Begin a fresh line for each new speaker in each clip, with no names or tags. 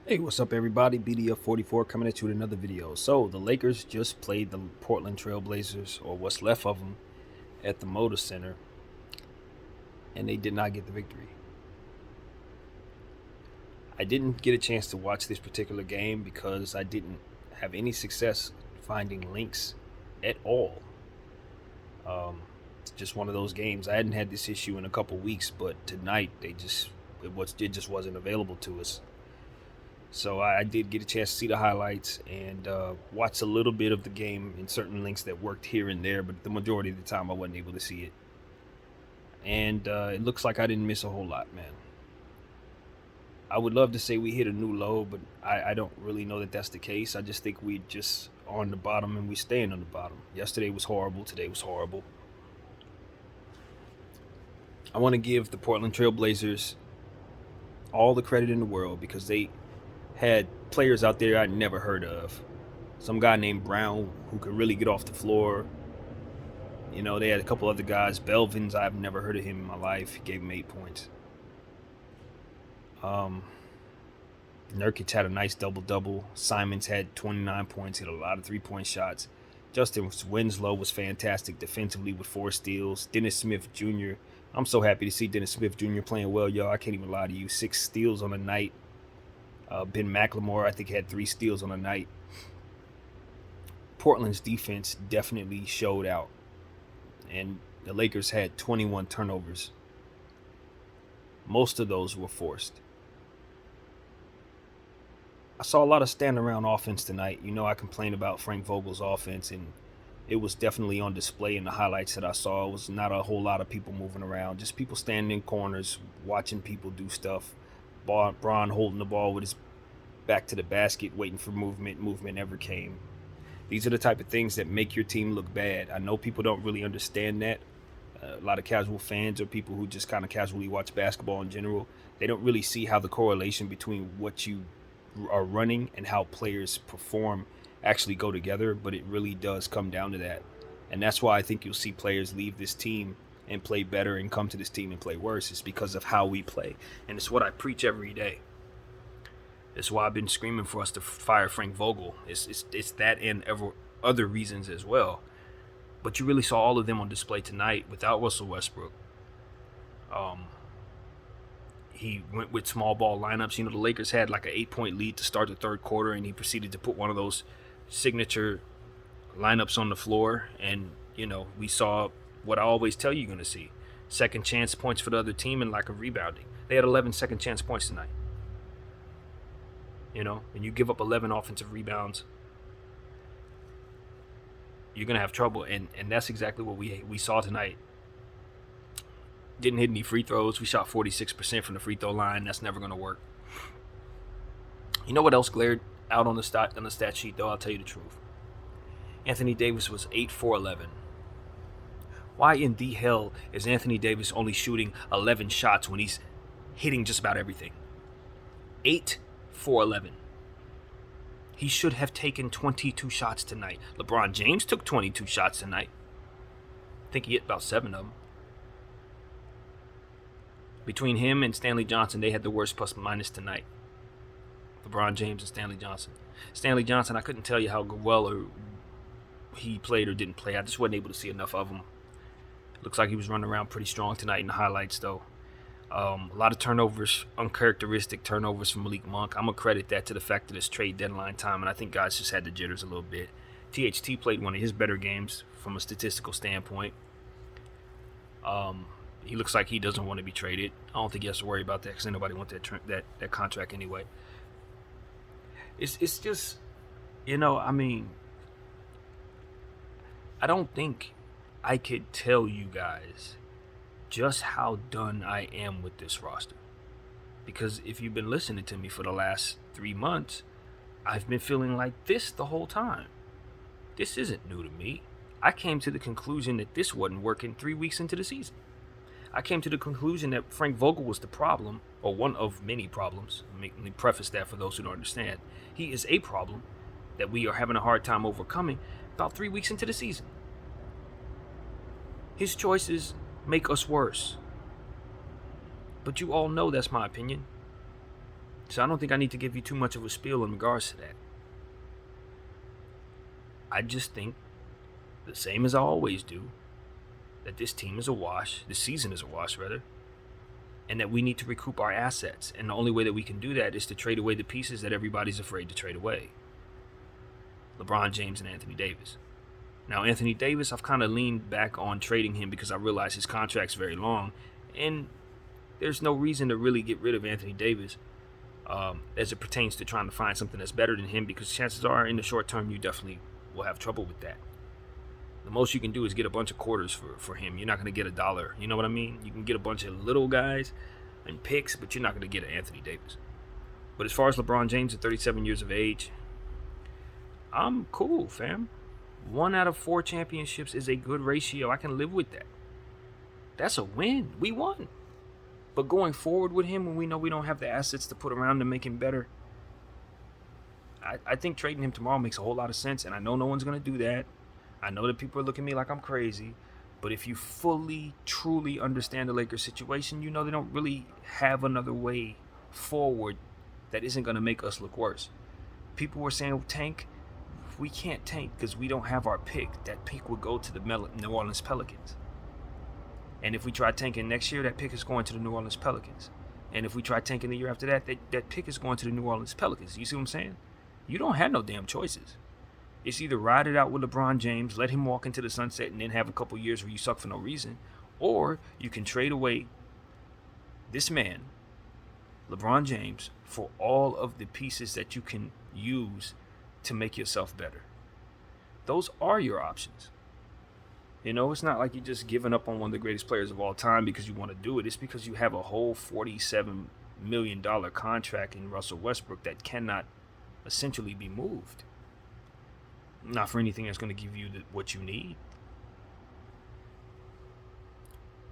Hey, what's up, everybody? BDF44 coming at you with another video. So, the Lakers just played the Portland Trailblazers, or what's left of them, at the Moda Center, and they did not get the victory. I didn't get a chance to watch this particular game because I didn't have any success finding links at all. It's just one of those games. I hadn't had this issue in a couple weeks, but tonight it just wasn't available to us. So I did get a chance to see the highlights and watch a little bit of the game in certain links that worked here and there, but the majority of the time I wasn't able to see it. And it looks like I didn't miss a whole lot, man. I would love to say we hit a new low, but I don't really know that that's the case. I just think we just on the bottom and we staying on the bottom. Yesterday was horrible. Today was horrible. I want to give the Portland Trailblazers all the credit in the world because they had players out there I'd never heard of. Some guy named Brown who could really get off the floor. You know, they had a couple other guys. Belvins, I've never heard of him in my life. He gave him 8 points. Nurkic had a nice double-double. Simons had 29 points, hit a lot of three-point shots. Justin Winslow was fantastic defensively with 4 steals. Dennis Smith Jr. I'm so happy to see Dennis Smith Jr. playing well, y'all. I can't even lie to you. 6 steals on the night. Ben McLemore, I think, had 3 steals on the night. Portland's defense definitely showed out. And the Lakers had 21 turnovers. Most of those were forced. I saw a lot of stand around offense tonight. You know, I complained about Frank Vogel's offense, and it was definitely on display in the highlights that I saw. It was not a whole lot of people moving around, just people standing in corners, watching people do stuff. Braun holding the ball with his back to the basket, waiting for movement. Movement never came. These are the type of things that make your team look bad. I know people don't really understand that. A lot of casual fans or people who just kind of casually watch basketball in general, they don't really see how the correlation between what you are running and how players perform actually go together, but it really does come down to that. And that's why I think you'll see players leave this team and play better and come to this team and play worse. It's because of how we play. And it's what I preach every day. It's why I've been screaming for us to fire Frank Vogel. It's that and other reasons as well. But you really saw all of them on display tonight without Russell Westbrook. He went with small ball lineups. You know, the Lakers had like an 8-point lead to start the third quarter, and he proceeded to put one of those signature lineups on the floor. And, you know, we saw what I always tell you you're going to see. Second chance points for the other team and lack of rebounding. They had 11 second chance points tonight. You know, and you give up 11 offensive rebounds, you're going to have trouble. And that's exactly what we saw tonight. Didn't hit any free throws. We shot 46% from the free throw line. That's never going to work. You know what else glared out on the stat sheet, though? I'll tell you the truth. Anthony Davis was 8 for 11. Why in the hell is Anthony Davis only shooting 11 shots when he's hitting just about everything? 8 for 11. He should have taken 22 shots tonight. LeBron James took 22 shots tonight. I think he hit about 7 of them. Between him and Stanley Johnson, they had the worst plus minus tonight. LeBron James and Stanley Johnson. Stanley Johnson, I couldn't tell you how well or he played or didn't play. I just wasn't able to see enough of him. Looks like he was running around pretty strong tonight in the highlights, though. A lot of turnovers, uncharacteristic turnovers from Malik Monk. I'm going to credit that to the fact that it's trade deadline time, and I think guys just had the jitters a little bit. THT played one of his better games from a statistical standpoint. He looks like he doesn't want to be traded. I don't think he has to worry about that because nobody wants that contract anyway. It's just, you know, I mean, I don't think I could tell you guys just how done I am with this roster. Because if you've been listening to me for the last 3 months, I've been feeling like this the whole time. This isn't new to me. I came to the conclusion that this wasn't working 3 weeks into the season. I came to the conclusion that Frank Vogel was the problem, or one of many problems. Let me preface that for those who don't understand. He is a problem that we are having a hard time overcoming about 3 weeks into the season. His choices make us worse. But you all know that's my opinion. So I don't think I need to give you too much of a spiel in regards to that. I just think, the same as I always do, that this team is a wash, this season is a wash, rather, and that we need to recoup our assets. And the only way that we can do that is to trade away the pieces that everybody's afraid to trade away. LeBron James and Anthony Davis. Now, Anthony Davis, I've kind of leaned back on trading him because I realize his contract's very long, and there's no reason to really get rid of Anthony Davis as it pertains to trying to find something that's better than him, because chances are in the short term you definitely will have trouble with that. The most you can do is get a bunch of quarters for him. You're not going to get $1. You know what I mean? You can get a bunch of little guys and picks, but you're not going to get an Anthony Davis. But as far as LeBron James at 37 years of age, I'm cool, fam. 1 out of 4 championships is a good ratio. I can live with that. That's a win. We won. But going forward with him, when we know we don't have the assets to put around to make him better, I think trading him tomorrow makes a whole lot of sense. And I know no one's going to do that. I know that people are looking at me like I'm crazy. But if you fully, truly understand the Lakers situation, you know they don't really have another way forward that isn't going to make us look worse. People were saying, tank. We can't tank because we don't have our pick. That pick would go to the New Orleans Pelicans. And if we try tanking next year, that pick is going to the New Orleans Pelicans. And if we try tanking the year after that, that pick is going to the New Orleans Pelicans. You see what I'm saying? You don't have no damn choices. It's either ride it out with LeBron James, let him walk into the sunset, and then have a couple years where you suck for no reason. Or you can trade away this man, LeBron James, for all of the pieces that you can use to make yourself better. Those are your options. You know, it's not like you're just giving up on one of the greatest players of all time because you want to do it. It's because you have a whole $47 million contract in Russell Westbrook that cannot essentially be moved. Not for anything that's going to give you what you need.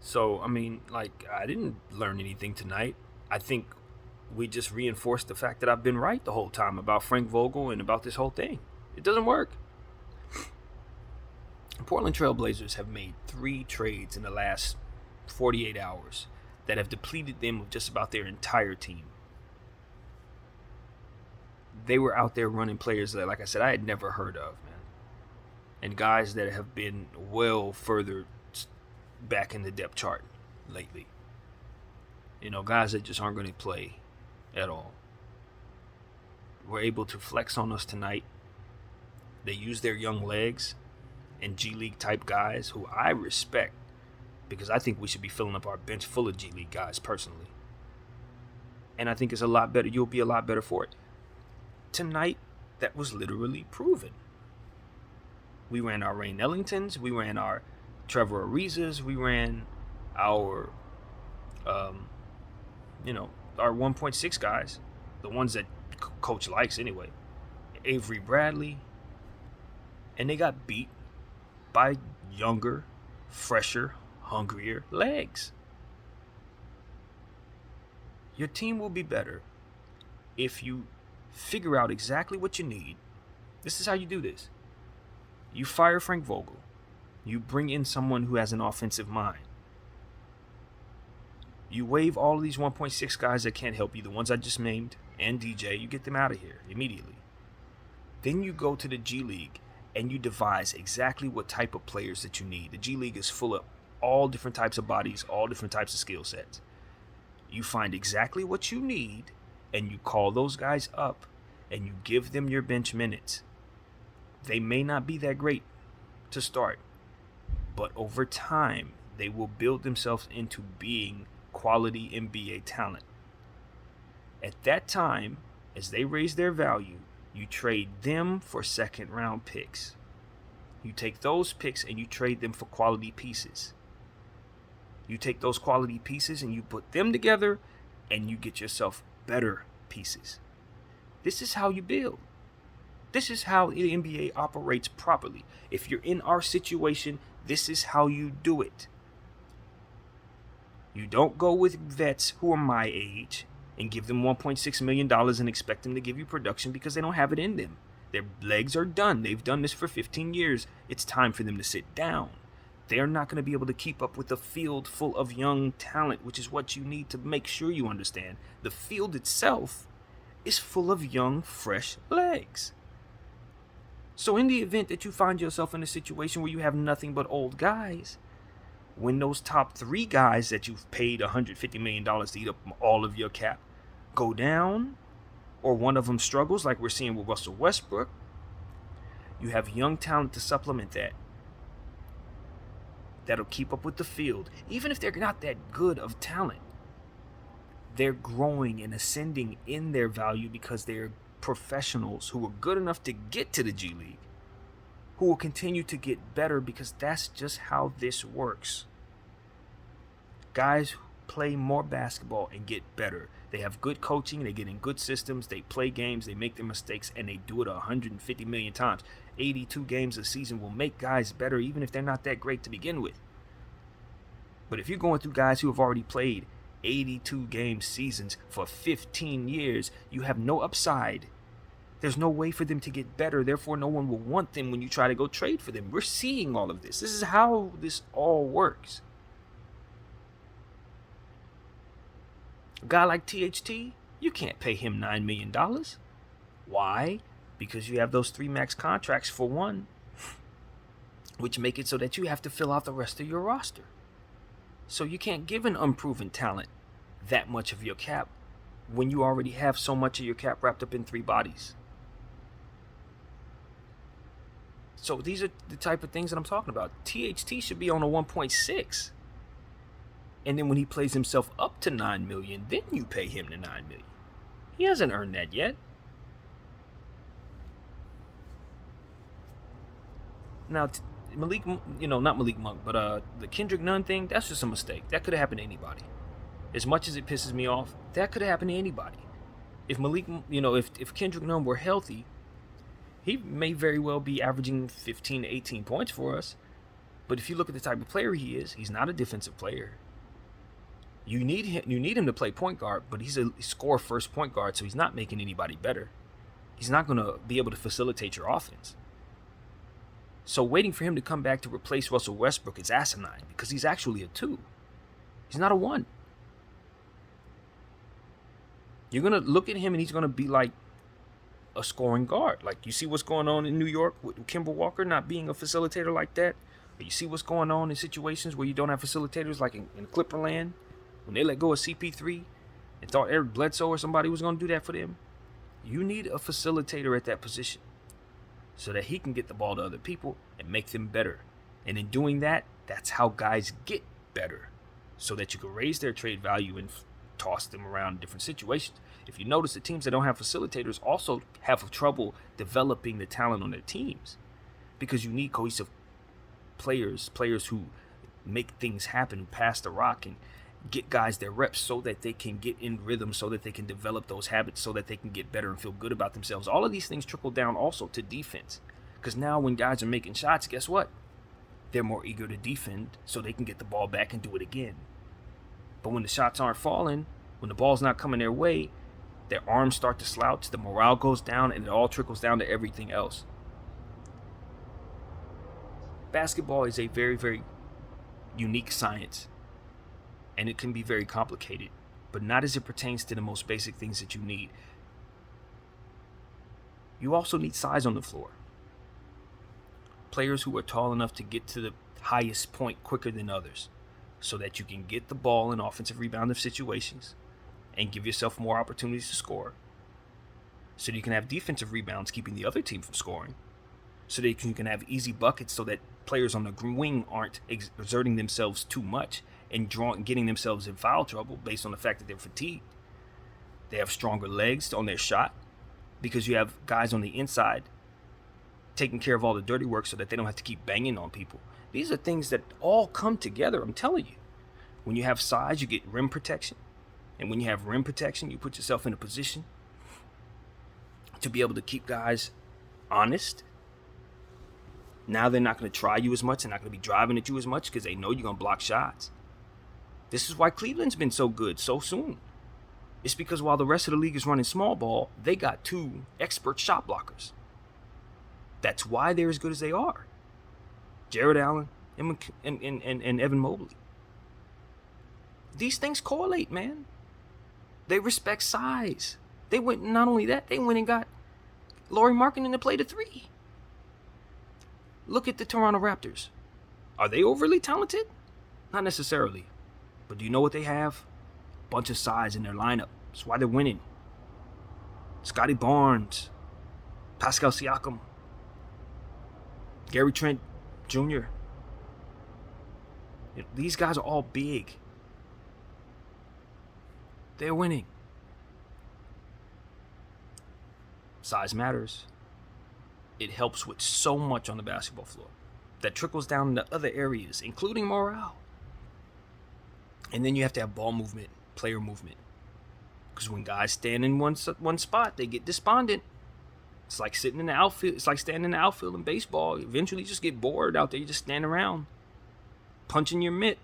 So, I mean, I didn't learn anything tonight. I think we just reinforced the fact that I've been right the whole time about Frank Vogel and about this whole thing. It doesn't work. Portland Trailblazers have made 3 trades in the last 48 hours that have depleted them of just about their entire team. They were out there running players that, like I said, I had never heard of, man. And guys that have been well further back in the depth chart lately. You know, guys that just aren't going to play at all. Were able to flex on us tonight. They used their young legs and G League type guys who I respect, because I think we should be filling up our bench full of G League guys personally. And I think it's a lot better. You'll be a lot better for it. Tonight, that was literally proven. We ran our Ray Ellingtons. We ran our Trevor Arizas. We ran our, our 1.6 guys. The ones that coach likes anyway. Avery Bradley. And they got beat by younger, fresher, hungrier legs. Your team will be better if you figure out exactly what you need. This is how you do this. You fire Frank Vogel. You bring in someone who has an offensive mind. You waive all of these 1.6 guys that can't help you, the ones I just named, and DJ. You get them out of here immediately. Then you go to the G League and you devise exactly what type of players that you need. The G League is full of all different types of bodies, all different types of skill sets. You find exactly what you need, and you call those guys up, and you give them your bench minutes. They may not be that great to start, but over time, they will build themselves into being quality NBA talent. At that time, as they raise their value, you trade them for second round picks. You take those picks and you trade them for quality pieces. You take those quality pieces and you put them together and you get yourself better pieces. This is how you build. This is how the NBA operates properly. If you're in our situation, this is how you do it. You don't go with vets who are my age and give them $1.6 million and expect them to give you production because they don't have it in them. Their legs are done. They've done this for 15 years. It's time for them to sit down. They're not going to be able to keep up with a field full of young talent, which is what you need to make sure you understand. The field itself is full of young, fresh legs. So in the event that you find yourself in a situation where you have nothing but old guys, when those top 3 guys that you've paid $150 million to eat up all of your cap go down, or one of them struggles like we're seeing with Russell Westbrook, you have young talent to supplement that. That'll keep up with the field. Even if they're not that good of talent, they're growing and ascending in their value because they're professionals who are good enough to get to the G League, who will continue to get better because that's just how this works. Guys play more basketball and get better. They have good coaching, they get in good systems, they play games, they make their mistakes, and they do it 150 million times. 82 games a season will make guys better even if they're not that great to begin with. But if you're going through guys who have already played 82 game seasons for 15 years, you have no upside. There's no way for them to get better. Therefore, no one will want them when you try to go trade for them. We're seeing all of this. This is how this all works. A guy like THT, you can't pay him $9 million. Why? Because you have those 3 max contracts for one, which make it so that you have to fill out the rest of your roster. So you can't give an unproven talent that much of your cap when you already have so much of your cap wrapped up in 3 bodies. So these are the type of things that I'm talking about. THT should be on a 1.6. And then when he plays himself up to $9 million, then you pay him the $9 million. He hasn't earned that yet. Now, Malik, not Malik Monk, but the Kendrick Nunn thing, that's just a mistake. That could have happened to anybody. As much as it pisses me off, that could have happened to anybody. If if Kendrick Nunn were healthy, he may very well be averaging 15 to 18 points for us. But if you look at the type of player he is, he's not a defensive player. You need him to play point guard, but he's a score first point guard, so he's not making anybody better. He's not going to be able to facilitate your offense. So waiting for him to come back to replace Russell Westbrook is asinine because he's actually a 2. He's not a 1. You're going to look at him and he's going to be like a scoring guard. Like, you see what's going on in New York with Kemba Walker not being a facilitator like that? Or you see what's going on in situations where you don't have facilitators like in Clipperland? When they let go of CP3 and thought Eric Bledsoe or somebody was going to do that for them? You need a facilitator at that position so that he can get the ball to other people and make them better. And in doing that, that's how guys get better, so that you can raise their trade value and toss them around in different situations. If you notice, the teams that don't have facilitators also have trouble developing the talent on their teams because you need cohesive players who make things happen, pass the rock, and get guys their reps so that they can get in rhythm, so that they can develop those habits, so that they can get better and feel good about themselves. All of these things trickle down also to defense, because now when guys are making shots, guess what? They're more eager to defend so they can get the ball back and do it again. But when the shots aren't falling, when the ball's not coming their way, their arms start to slouch, the morale goes down, and it all trickles down to everything else. Basketball is a very, very unique science, and it can be very complicated, but not as it pertains to the most basic things that you need. You also need size on the floor. Players who are tall enough to get to the highest point quicker than others, so that you can get the ball in offensive rebounding situations and give yourself more opportunities to score, so that you can have defensive rebounds keeping the other team from scoring, so that you can have easy buckets so that players on the wing aren't exerting themselves too much and getting themselves in foul trouble based on the fact that they're fatigued. They have stronger legs on their shot because you have guys on the inside taking care of all the dirty work so that they don't have to keep banging on people. These are things that all come together, I'm telling you. When you have size, you get rim protection. And when you have rim protection, you put yourself in a position to be able to keep guys honest. Now they're not going to try you as much. They're not going to be driving at you as much because they know you're going to block shots. This is why Cleveland's been so good so soon. It's because while the rest of the league is running small ball, they got 2 expert shot blockers. That's why they're as good as they are. Jared Allen and Evan Mobley. These things correlate, man. They respect size. They went, not only that, they went and got Lauri Markkanen to play the 3. Look at the Toronto Raptors. Are they overly talented? Not necessarily. But do you know what they have? A bunch of size in their lineup. That's why they're winning. Scotty Barnes, Pascal Siakam, Gary Trent Jr. These guys are all big. They're winning. Size matters. It helps with so much on the basketball floor. That trickles down into other areas, including morale. And then you have to have ball movement, player movement. Because when guys stand in one spot, they get despondent. It's like sitting in the outfield. It's like standing in the outfield in baseball. Eventually you just get bored out there. You just stand around, punching your mitt.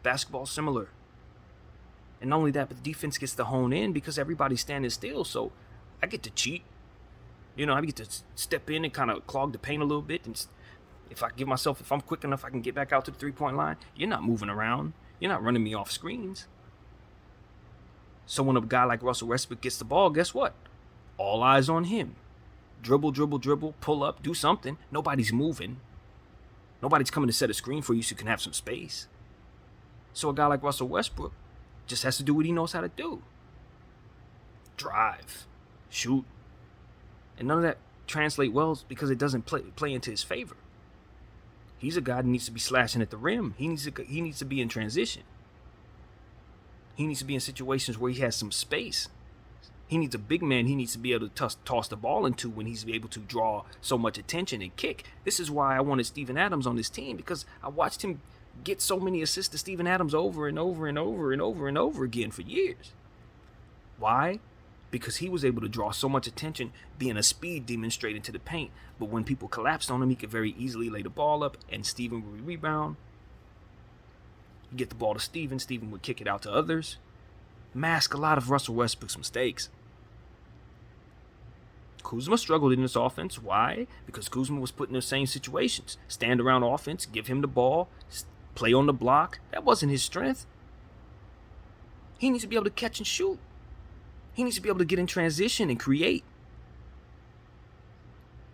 Basketball's similar. And not only that, but the defense gets to hone in because everybody's standing still. So I get to cheat. I get to step in and kind of clog the paint a little bit. And if I'm quick enough, I can get back out to the 3-point line. You're not moving around. You're not running me off screens. So when a guy like Russell Westbrook gets the ball, guess what? All eyes on him. Dribble, pull up, do something. Nobody's moving. Nobody's coming to set a screen for you so you can have some space. So a guy like Russell Westbrook just has to do what he knows how to do. Drive. Shoot. And none of that translate well because it doesn't play into his favor. He's a guy that needs to be slashing at the rim. He needs to be in transition. He needs to be in situations where he has some space. He needs a big man he needs to be able to toss the ball into when he's able to draw so much attention and kick. This is why I wanted Steven Adams on this team, because I watched him get so many assists to Steven Adams over and over and over and over and over again for years. Why? Because he was able to draw so much attention, being a speed demon straight into the paint. But when people collapsed on him, he could very easily lay the ball up, and Steven would rebound. You get the ball to Steven. Steven would kick it out to others. Mask a lot of Russell Westbrook's mistakes. Kuzma struggled in this offense. Why? Because Kuzma was put in the same situations. Stand around offense, give him the ball, play on the block. That wasn't his strength. He needs to be able to catch and shoot. He needs to be able to get in transition and create.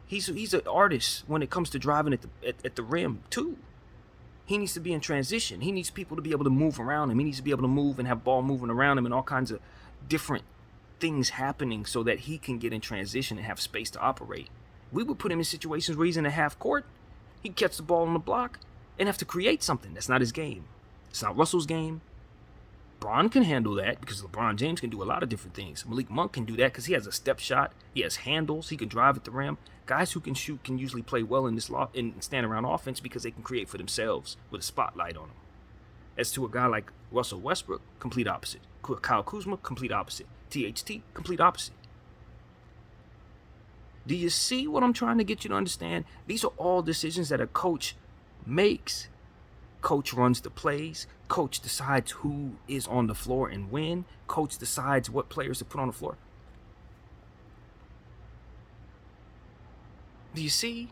He's an artist when it comes to driving at the rim too. He needs to be in transition. He needs people to be able to move around him. He needs to be able to move and have ball moving around him and all kinds of different things happening so that he can get in transition and have space to operate. We would put him in situations where he's in a half court. He'd catch the ball on the block and have to create something. That's not his game. It's not Russell's game. Bron can handle that because LeBron James can do a lot of different things. Malik Monk can do that because he has a step shot. He has handles. He can drive at the rim. Guys who can shoot can usually play well in this stand around offense because they can create for themselves with a spotlight on them. As to a guy like Russell Westbrook, complete opposite. Kyle Kuzma, complete opposite. THT, complete opposite. Do you see what I'm trying to get you to understand? These are all decisions that a coach makes. Coach runs the plays. Coach decides who is on the floor and when. Coach decides what players to put on the floor. Do you see?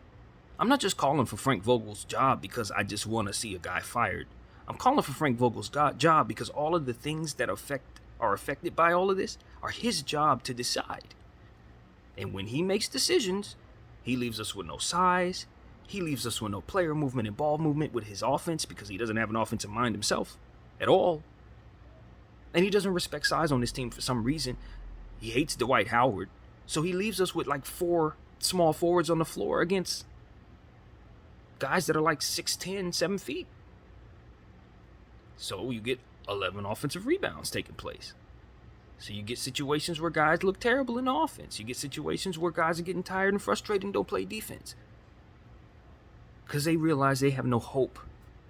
I'm not just calling for Frank Vogel's job because I just want to see a guy fired. I'm calling for Frank Vogel's job because all of the things that are affected by all of this are his job to decide. And when he makes decisions, he leaves us with no size. He leaves us with no player movement and ball movement with his offense because he doesn't have an offensive mind himself at all. And he doesn't respect size on this team for some reason. He hates Dwight Howard. So he leaves us with like 4 small forwards on the floor against guys that are like 6'10", 7 feet. So you get 11 offensive rebounds taking place. So you get situations where guys look terrible in the offense. You get situations where guys are getting tired and frustrated and don't play defense. Because they realize they have no hope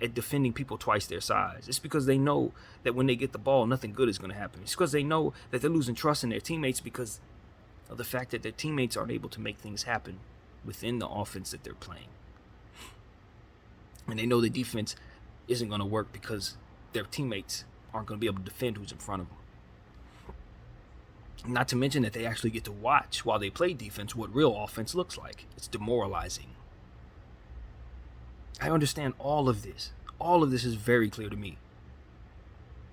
at defending people twice their size. It's because they know that when they get the ball, nothing good is going to happen. It's because they know that they're losing trust in their teammates because of the fact that their teammates aren't able to make things happen within the offense that they're playing. And they know the defense isn't going to work because their teammates aren't going to be able to defend who's in front of them. Not to mention that they actually get to watch while they play defense what real offense looks like. It's demoralizing. I understand all of this. All of this is very clear to me.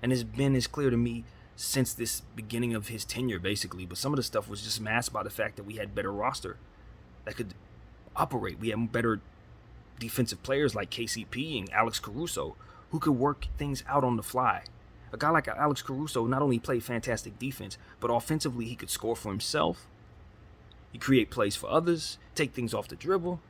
And it's been as clear to me since this beginning of his tenure, basically. But some of the stuff was just masked by the fact that we had better roster that could operate. We had better defensive players like KCP and Alex Caruso who could work things out on the fly. A guy like Alex Caruso not only played fantastic defense, but offensively he could score for himself. He create plays for others, take things off the dribble.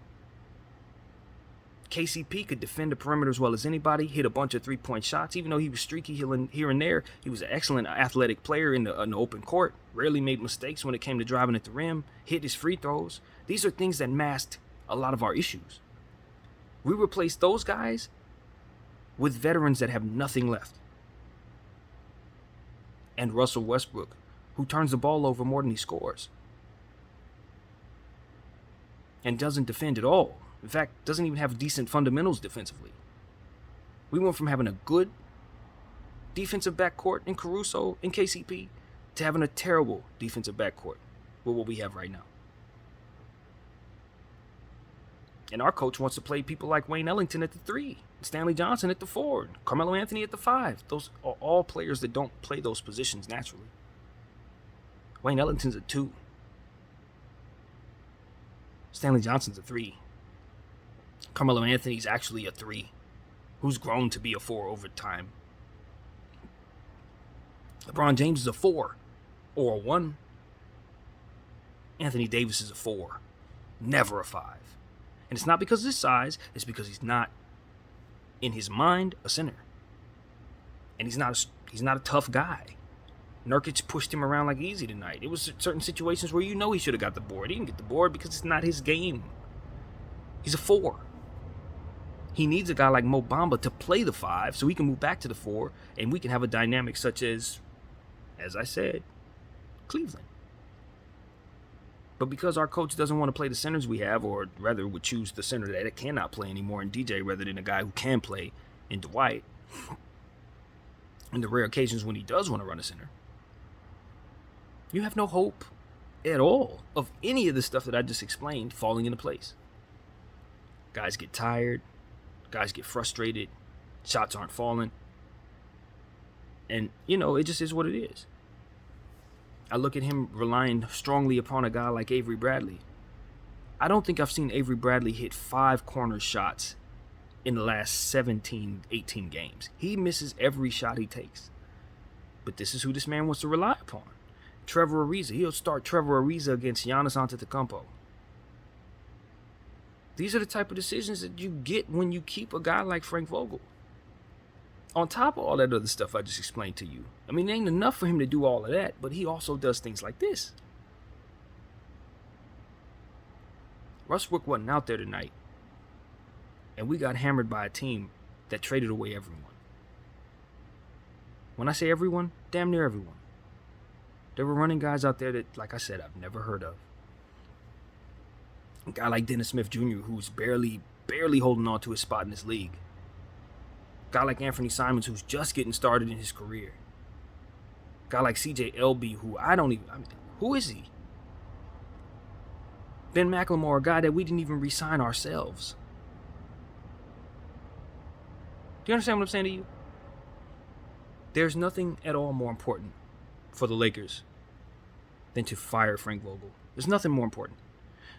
KCP could defend the perimeter as well as anybody, hit a bunch of three-point shots. Even though he was streaky here and there, he was an excellent athletic player in the open court, rarely made mistakes when it came to driving at the rim, hit his free throws. These are things that masked a lot of our issues. We replaced those guys with veterans that have nothing left. And Russell Westbrook, who turns the ball over more than he scores. And doesn't defend at all. In fact, doesn't even have decent fundamentals defensively. We went from having a good defensive backcourt in Caruso and KCP to having a terrible defensive backcourt with what we have right now. And our coach wants to play people like Wayne Ellington at the 3, Stanley Johnson at the 4, Carmelo Anthony at the 5. Those are all players that don't play those positions naturally. Wayne Ellington's a 2. Stanley Johnson's a 3. Carmelo Anthony's actually a 3, who's grown to be a 4 over time. LeBron James is a 4 or a 1. Anthony Davis is a 4, never a 5. And it's not because of his size, it's because he's not, in his mind, a center. And he's not a tough guy. Nurkic pushed him around like easy tonight. It was certain situations where you know he should have got the board. He didn't get the board because it's not his game. He's a 4. He needs a guy like Mo Bamba to play the 5 so he can move back to the 4 and we can have a dynamic such as I said, Cleveland. But because our coach doesn't want to play the centers we have, or rather would choose the center that it cannot play anymore in DJ rather than a guy who can play in Dwight, in the rare occasions when he does want to run a center, you have no hope at all of any of the stuff that I just explained falling into place. Guys get tired. Guys get frustrated. Shots aren't falling. And, it just is what it is. I look at him relying strongly upon a guy like Avery Bradley. I don't think I've seen Avery Bradley hit 5 corner shots in the last 17, 18 games. He misses every shot he takes. But this is who this man wants to rely upon. Trevor Ariza. He'll start Trevor Ariza against Giannis Antetokounmpo. These are the type of decisions that you get when you keep a guy like Frank Vogel. On top of all that other stuff I just explained to you. I mean, it ain't enough for him to do all of that, but he also does things like this. Westbrook wasn't out there tonight, and we got hammered by a team that traded away everyone. When I say everyone, damn near everyone. There were running guys out there that, like I said, I've never heard of. A guy like Dennis Smith Jr., who's barely holding on to his spot in this league. A guy like Anthony Simons, who's just getting started in his career. A guy like CJ LB, who is he? Ben McLemore, a guy that we didn't even re-sign ourselves. Do you understand what I'm saying to you? There's nothing at all more important for the Lakers than to fire Frank Vogel. There's nothing more important.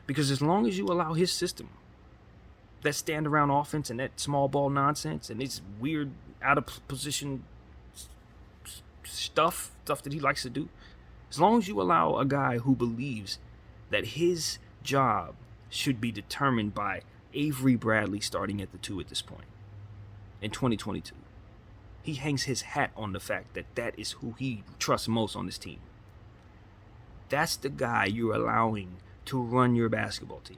Because as long as you allow his system, that stand around offense and that small ball nonsense and this weird out of position stuff that he likes to do, as long as you allow a guy who believes that his job should be determined by Avery Bradley starting at the 2 at this point in 2022, he hangs his hat on the fact that that is who he trusts most on this team. That's the guy you're allowing to run your basketball team.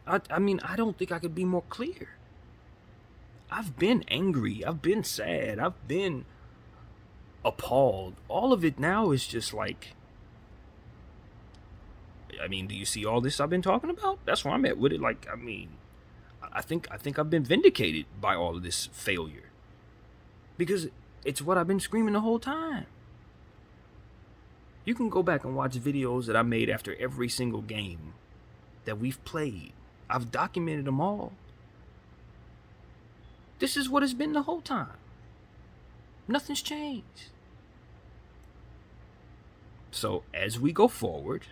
I mean, I don't think I could be more clear. I've been angry. I've been sad. I've been appalled. All of it now is just like, I mean, do you see all this I've been talking about? That's where I'm at with it. Like, I mean, I think I've been vindicated by all of this failure. Because it's what I've been screaming the whole time. You can go back and watch videos that I made after every single game that we've played. I've documented them all. This is what it's been the whole time. Nothing's changed. So as we go forward,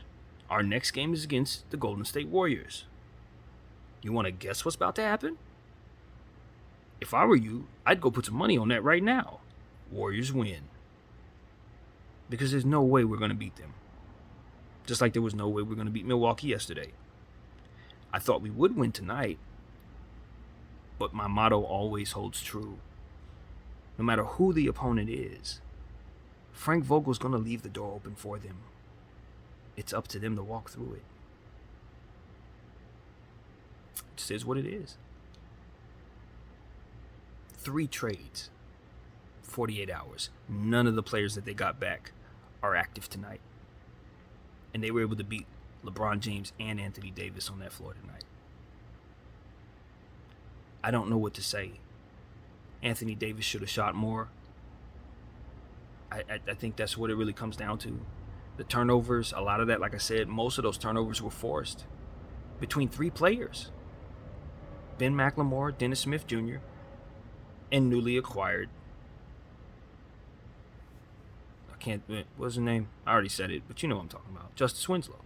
our next game is against the Golden State Warriors. You want to guess what's about to happen? If I were you, I'd go put some money on that right now. Warriors win. Because there's no way we're going to beat them. Just like there was no way we're going to beat Milwaukee yesterday. I thought we would win tonight, but my motto always holds true. No matter who the opponent is, Frank Vogel's going to leave the door open for them. It's up to them to walk through it. It just is what it is. 3 trades, 48 hours. None of the players that they got back are active tonight. And they were able to beat LeBron James and Anthony Davis on that floor tonight. I don't know what to say. Anthony Davis should have shot more. I think that's what it really comes down to. The turnovers, a lot of that, like I said, most of those turnovers were forced between 3 players. Ben McLemore, Dennis Smith Jr., and newly acquired, what's his name? I already said it, but you know what I'm talking about. Justice Winslow.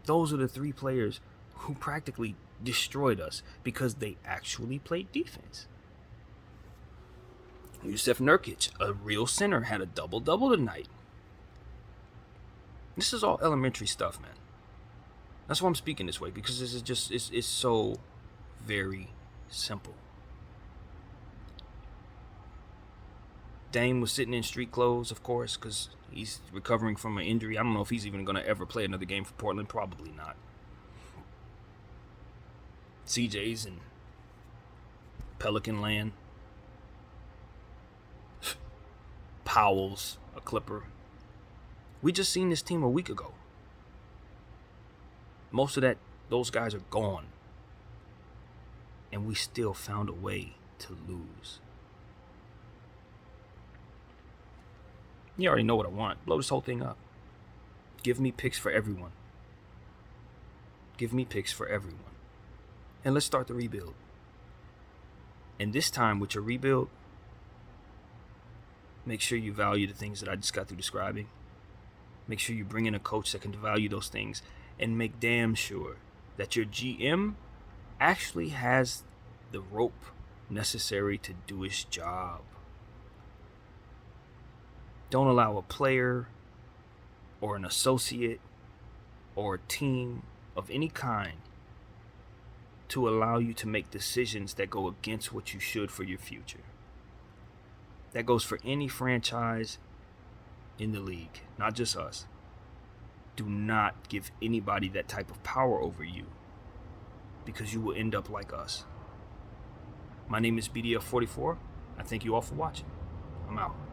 Those are the 3 players who practically destroyed us because they actually played defense. Yusef Nurkic, a real center, had a double-double tonight. This is all elementary stuff, man. That's why I'm speaking this way, because this is just, it's so very simple. Dame was sitting in street clothes, of course, because he's recovering from an injury. I don't know if he's even going to ever play another game for Portland. Probably not. CJ's in Pelican land. Powell's a Clipper. We just seen this team a week ago. Most of those guys are gone. And we still found a way to lose. You already know what I want. Blow this whole thing up. Give me picks for everyone. Give me picks for everyone. And let's start the rebuild. And this time with your rebuild, make sure you value the things that I just got through describing. Make sure you bring in a coach that can value those things. And make damn sure that your GM actually has the rope necessary to do his job. Don't allow a player or an associate or a team of any kind to allow you to make decisions that go against what you should for your future. That goes for any franchise in the league, not just us. Do not give anybody that type of power over you, because you will end up like us. My name is BDF44. I thank you all for watching. I'm out.